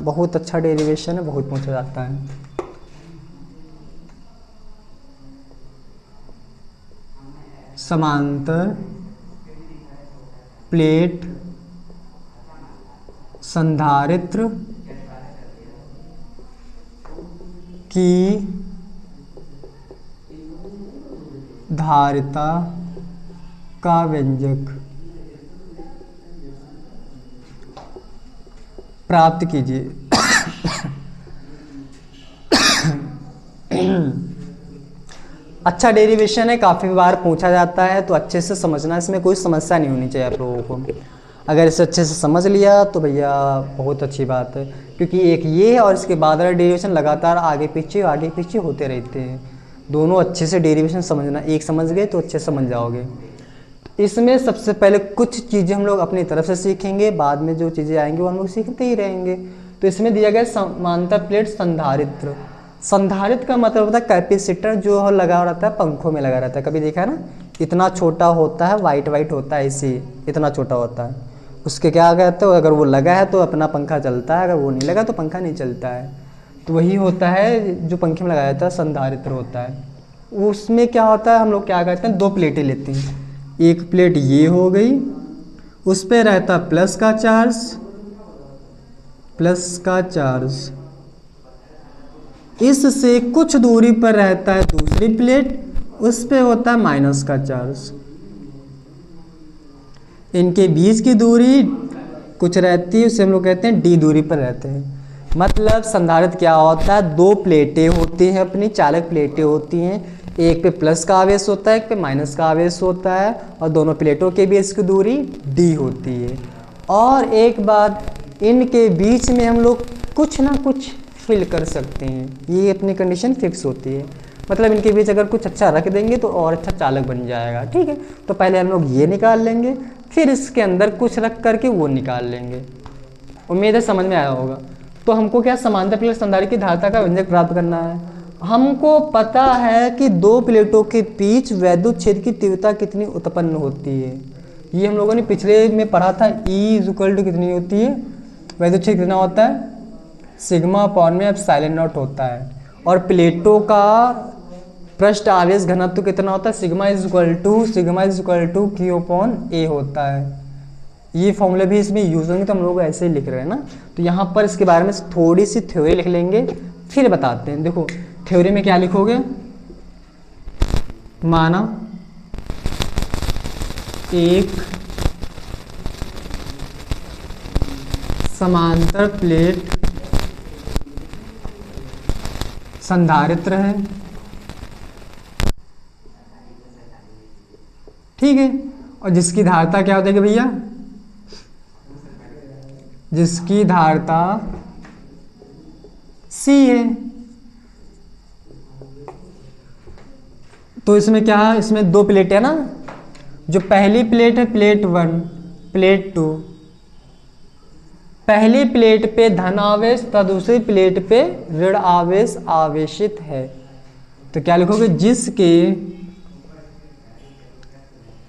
बहुत अच्छा डेरिवेशन है, बहुत पूछा जाता है। समांतर प्लेट संधारित्र की धारिता का व्यंजक प्राप्त कीजिए। अच्छा डेरिवेशन है, काफ़ी बार पूछा जाता है, तो अच्छे से समझना, इसमें कोई समस्या नहीं होनी चाहिए आप लोगों को। अगर इसे अच्छे से समझ लिया तो भैया बहुत अच्छी बात है, क्योंकि एक ये है और इसके बाद वाला डेरिवेशन लगातार आगे पीछे होते रहते हैं। दोनों अच्छे से डेरिवेशन समझना, एक समझ गए तो अच्छे समझ जाओगे। इसमें सबसे पहले कुछ चीज़ें हम लोग अपनी तरफ से सीखेंगे, बाद में जो चीज़ें आएंगी वो हम लोग सीखते ही रहेंगे। तो इसमें दिया गया समांतर प्लेट संधारित्र। संधारित्र का मतलब होता है कैपेसिटर, जो लगा रहता है पंखों में लगा रहता है। कभी देखा है ना, इतना छोटा होता है, वाइट होता है, इसी इतना छोटा होता है, उसके क्या कहते हो, अगर वो लगा है तो अपना पंखा चलता है, अगर वो नहीं लगा तो पंखा नहीं चलता है। तो वही होता है जो पंखे में लगाया जाता है, संधारित्र होता है। उसमें क्या होता है, हम लोग क्या करते हैं, दो प्लेटें लेते हैं। एक प्लेट ये हो गई, उस पर रहता प्लस का चार्ज, इससे कुछ दूरी पर रहता है दूसरी प्लेट, उस पे होता है माइनस का चार्ज। इनके बीच की दूरी कुछ रहती है, उसे हम लोग कहते हैं डी दूरी पर रहते हैं। मतलब संधारित्र क्या होता है, दो प्लेटें होती हैं, अपनी चालक प्लेटें होती हैं, एक पे प्लस का आवेश होता है, एक पे माइनस का आवेश होता है, और दोनों प्लेटों के बीच की दूरी डी होती है। और एक बात, इनके बीच में हम लोग कुछ ना कुछ फिल कर सकते हैं, ये अपनी कंडीशन फिक्स होती है। मतलब इनके बीच अगर कुछ अच्छा रख देंगे तो और अच्छा चालक बन जाएगा। ठीक है, तो पहले हम लोग ये निकाल लेंगे, फिर इसके अंदर कुछ रख करके वो निकाल लेंगे। उम्मीद है समझ में आया होगा। तो हमको क्या, समांतर प्लेट संधारित्र की धारिता का व्यंजक प्राप्त करना है। हमको पता है कि दो प्लेटों के बीच वैद्युत क्षेत्र की तीव्रता कितनी उत्पन्न होती है। ये हम लोगों ने पिछले में पढ़ा था, E = कितनी होती है, वैद्युत क्षेत्र कितना होता है, सिग्मा अपॉन में एप्सिलॉन नॉट होता है। और प्लेटों का पृष्ठ आवेश घनत्व कितना होता है, sigma is equal to Q/A होता है। ये फॉर्मूले भी इसमें यूज होंगे, तो हम लोग ऐसे ही लिख रहे हैं ना। तो यहाँ पर इसके बारे में थोड़ी सी थ्योरी लिख लेंगे, फिर बताते हैं। देखो थ्योरी में क्या लिखोगे, माना एक समांतर प्लेट संधारित्र है, ठीक है, और जिसकी धारिता क्या होती है भैया, जिसकी धारिता C है। तो इसमें क्या है, इसमें दो प्लेट है ना, जो पहली प्लेट है प्लेट 1, प्लेट 2, पहली प्लेट पे धन आवेश तथा दूसरी प्लेट पे ऋण आवेश आवेशित है। तो क्या लिखोगे,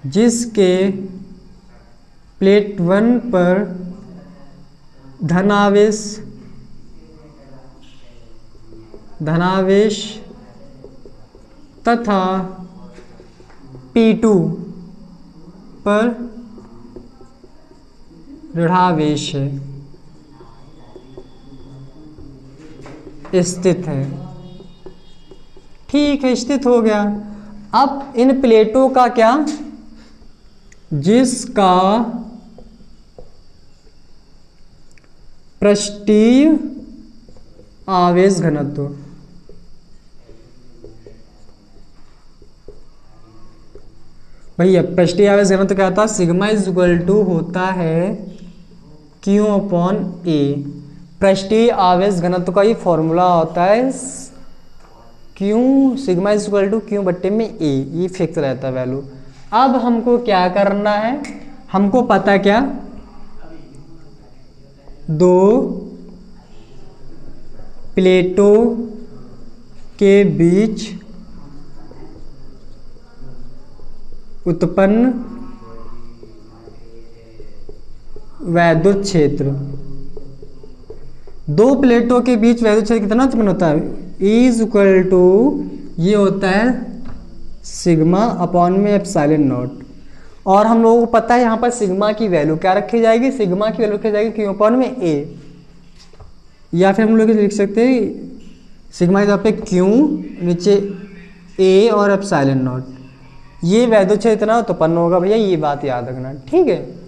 जिसके प्लेट 1 पर धनावेश तथा P2 पर ऋणावेश स्थित है। ठीक है, स्थित हो गया। अब इन प्लेटों का क्या, जिसका पृष्ठीय आवेश घनत्व, भैया पृष्ठीय आवेश घनत्व क्या होता है, सिग्मा इज इक्वल टू होता है Q/A। पृष्ठीय आवेश घनत्व का ये फॉर्मूला होता है Q, sigma is equal to Q/A, ये फिक्स रहता है वैल्यू। अब हमको क्या करना है, हमको पता क्या, दो प्लेटों के बीच उत्पन्न वैद्युत क्षेत्र, दो प्लेटों के बीच वैद्युत क्षेत्र कितना उत्पन्न होता है, इज इक्वल टू ये होता है सिग्मा अपॉन में एप्सिलॉन नॉट। और हम लोगों को पता है यहाँ पर सिग्मा की वैल्यू क्या रखी जाएगी, सिग्मा की वैल्यू रखी जाएगी क्यू अपॉन में ए, या फिर हम लोग लिख सकते हैं सिग्मा की जगह पे क्यू नीचे ए और एप्सिलॉन नॉट। ये वैद्युत क्षेत्र इतना उत्पन्न होगा भैया, ये बात याद रखना, ठीक है।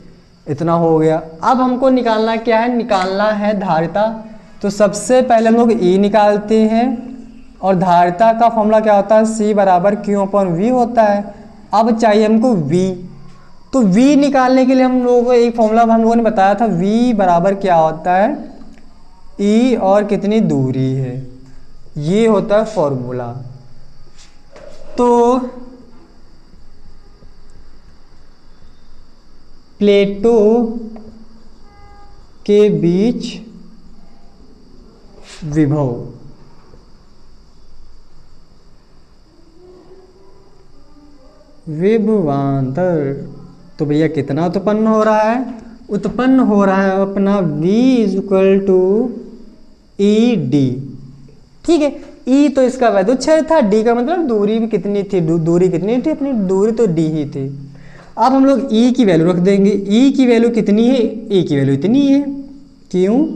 इतना हो गया। अब हमको निकालना क्या है, निकालना है धारिता। तो सबसे पहले हम लोग ई निकालते हैं और धारिता का फॉर्मूला क्या होता है, सी बराबर क्यू अपॉन वी होता है। अब चाहिए हमको वी, तो वी निकालने के लिए हम लोगों को एक फॉर्मूला हम लोगों ने बताया था, वी बराबर क्या होता है, ई और कितनी दूरी है, ये होता है फॉर्मूला। तो प्लेटों के बीच विभव, विभवांतर, तो भैया कितना उत्पन्न हो रहा है, उत्पन्न हो रहा है अपना V is equal to E D, ठीक है। ई तो इसका वैद्युत क्षेत्र था, डी का मतलब दूरी भी कितनी थी, दूरी कितनी थी, अपनी दूरी तो डी ही थी। अब हम लोग ई की वैल्यू रख देंगे, ई की वैल्यू कितनी है, ई की वैल्यू इतनी है, क्यों,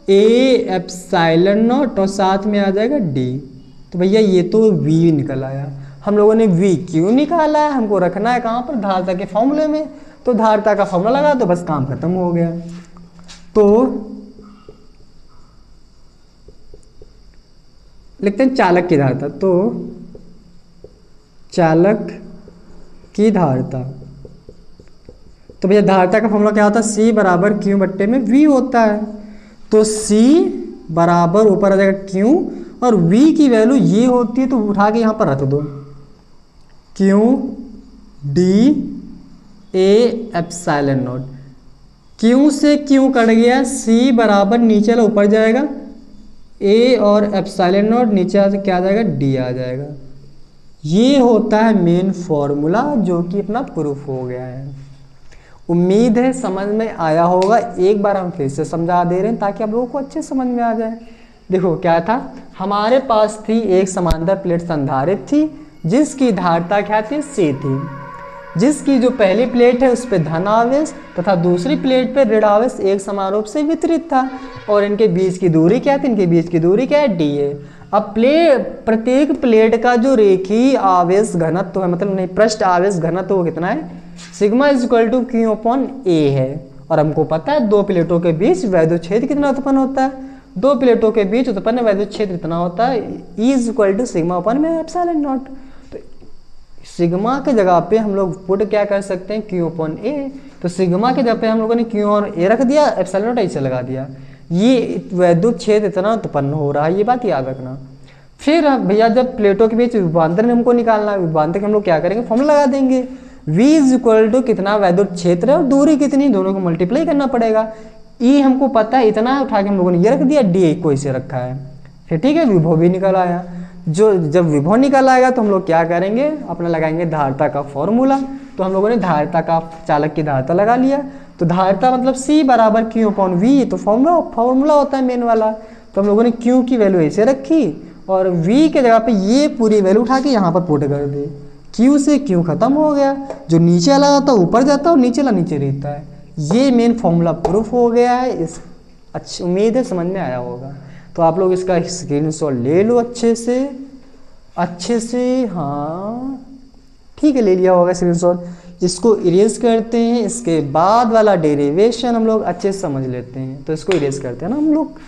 ए एप्सिलॉन नॉट और साथ में आ जाएगा डी। तो भैया ये तो वी निकल आया। हम लोगों ने वी क्यों निकाला है, हमको रखना है कहाँ पर, धारिता के फॉर्मूले में। तो धारिता का फॉर्मूला लगा तो बस काम खत्म हो गया। तो लिखते हैं चालक की धारिता, तो चालक की धारिता, तो भैया धारिता का फॉर्मूला क्या होता है, सी बराबर क्यू बट्टे में वी होता है। तो सी बराबर ऊपर आ जाएगा क्यू और वी की वैल्यू ये होती है, तो उठा के यहाँ पर रख दो, Q D A epsilon not. Q से क्यू कट गया, सी बराबर नीचे वाला ऊपर जाएगा, ए और एप्सिलॉन नॉट नीचे क्या आ जाएगा, डी आ जाएगा। ये होता है मेन फॉर्मूला, जो कि अपना प्रूफ हो गया है। उम्मीद है समझ में आया होगा। एक बार हम फिर से समझा दे रहे हैं ताकि आप लोगों को अच्छे समझ में आ जाए। देखो क्या था, हमारे पास थी एक समांतर प्लेट संधारित थी जिसकी धारिता क्या थी, सी थी, जिसकी जो पहली प्लेट है उस पर धन आवेश तथा दूसरी प्लेट पर ऋण आवेश एक समान रूप से वितरित था, और इनके बीच की दूरी क्या थी, इनके बीच की दूरी क्या है, डी है। अब प्रत्येक प्लेट का जो रेखीय आवेश घनत्व है, मतलब नहीं पृष्ठ आवेश घनत्व वो कितना है, sigma is equal to Q upon A है। और हमको पता है दो प्लेटों के बीच वैद्युत क्षेत्र कितना उत्पन्न होता है, दो प्लेटों के बीच उत्पन्न वैद्युत क्षेत्र इतना होता है, E is equal to sigma upon में एप्सिलॉन नॉट। तो सिग्मा के जगह पे हम लोग पुट क्या कर सकते हैं, क्यू अपॉन ए। तो सिग्मा के जगह पे हम लोगों ने क्यू और ए रख दिया, एप्सिलॉन नॉट ऐसे लगा दिया। ये वैद्युत क्षेत्र इतना उत्पन्न हो रहा है, ये बात याद रखना। फिर भैया जब प्लेटों के बीच विभवांतर हमको निकालना है, विभवांतर के हम लोग क्या करेंगे, फॉर्मूला लगा देंगे, V इज इक्वल टू कितना वैद्युत क्षेत्र है और दूरी कितनी, दोनों को मल्टीप्लाई करना पड़ेगा। E हमको पता है इतना है, उठा के हम लोगों ने ये रख दिया, D को इसे रखा है, फिर ठीक है। विभव भी निकल आया। जो जब विभव निकल आएगा तो हम लोग क्या करेंगे, अपना लगाएंगे धारिता का फॉर्मूला। तो हम लोगों ने धारिता का, चालक की धारिता लगा लिया। तो धारिता मतलब C बराबर क्यू अपॉन वी, तो फॉर्मूला होता है मेन वाला। तो हम लोगों ने क्यू की वैल्यू ऐसे रखी और V के जगह पे ये पूरी वैल्यू उठा के यहाँ पर पुट कर दी। क्यू से क्यू खत्म हो गया, जो नीचे वाला होता है ऊपर जाता है और नीचे वाला नीचे रहता है। ये मेन फॉर्मूला प्रूफ हो गया है। इस अच्छी उम्मीद है समझ में आया होगा। तो आप लोग इसका स्क्रीनशॉट ले लो अच्छे से, हाँ ठीक है, ले लिया होगा स्क्रीनशॉट। इसको इरेज करते हैं, इसके बाद वाला डेरिवेशन हम लोग अच्छे से समझ लेते हैं। तो इसको इरेज करते हैं ना हम लोग।